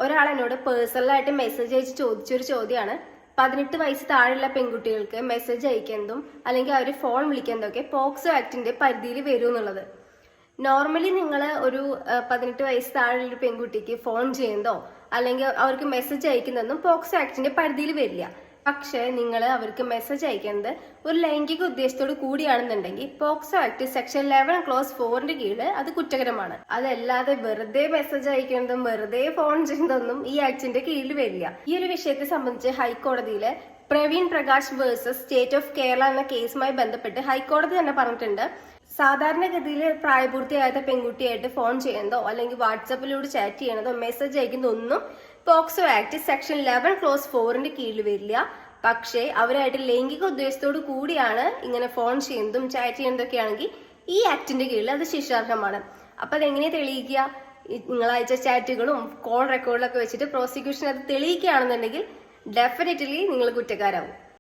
ഒരാൾ എന്നോട് പേഴ്സണലായിട്ട് മെസ്സേജ് അയച്ച് ചോദിച്ചൊരു ചോദ്യമാണ് 18 വയസ്സ് താഴെയുള്ള പെൺകുട്ടികൾക്ക് മെസ്സേജ് അയക്കുന്നതും അല്ലെങ്കിൽ അവർ ഫോൺ വിളിക്കുന്നതൊക്കെ പോക്സോ ആക്ടിന്റെ പരിധിയിൽ വരും എന്നുള്ളത്. നോർമലി നിങ്ങൾ ഒരു 18 വയസ്സ് താഴെയുള്ള ഒരു പെൺകുട്ടിക്ക് ഫോൺ ചെയ്യുന്നതോ അല്ലെങ്കിൽ അവർക്ക് മെസ്സേജ് അയക്കുന്നതൊന്നും പോക്സോ ആക്ടിന്റെ പരിധിയിൽ വരില്ല. പക്ഷേ നിങ്ങൾ അവർക്ക് മെസ്സേജ് അയക്കുന്നത് ഒരു ലൈംഗിക ഉദ്ദേശത്തോട് കൂടിയാണെന്നുണ്ടെങ്കിൽ പോക്സോ ആക്ട് സെക്ഷൻ 11 ക്ലോസ് 4ന്റെ കീഴിൽ അത് കുറ്റകരമാണ്. അതല്ലാതെ വെറുതെ മെസ്സേജ് അയക്കുന്നതും വെറുതെ ഫോൺ ചെയ്യുന്നതൊന്നും ഈ ആക്ടിന്റെ കീഴിൽ വരില്ല. ഈ ഒരു വിഷയത്തെ സംബന്ധിച്ച് ഹൈക്കോടതിയിലെ Praveen Prakash versus state of Kerala എന്ന കേസുമായി ബന്ധപ്പെട്ട് ഹൈക്കോടതി തന്നെ പറഞ്ഞിട്ടുണ്ട്, സാധാരണഗതിയിൽ പ്രായപൂർത്തിയായ പെൺകുട്ടിയായിട്ട് ഫോൺ ചെയ്യുന്നതോ അല്ലെങ്കിൽ വാട്സാപ്പിലൂടെ ചാറ്റ് ചെയ്യണതോ മെസ്സേജ് അയക്കുന്നതൊന്നും പോക്സോ ആക്ട് സെക്ഷൻ 11 ക്ലോസ് 4ന്റെ കീഴിൽ വരില്ല. പക്ഷേ അവരായിട്ട് ലൈംഗിക ഉദ്ദേശത്തോടു കൂടിയാണ് ഇങ്ങനെ ഫോൺ ചെയ്യുന്നതും ചാറ്റ് ചെയ്യുന്നതൊക്കെ ആണെങ്കിൽ ഈ ആക്ടിന്റെ കീഴിൽ അത് ശിക്ഷാർഹമാണ്. അപ്പൊ അതെങ്ങനെ തെളിയിക്കുക? നിങ്ങൾ അയച്ച ചാറ്റുകളും കോൾ റെക്കോർഡിലൊക്കെ വെച്ചിട്ട് പ്രോസിക്യൂഷൻ അത് തെളിയിക്കുകയാണെന്നുണ്ടെങ്കിൽ ഡെഫിനറ്റ്ലി നിങ്ങൾ കുറ്റക്കാരാവും.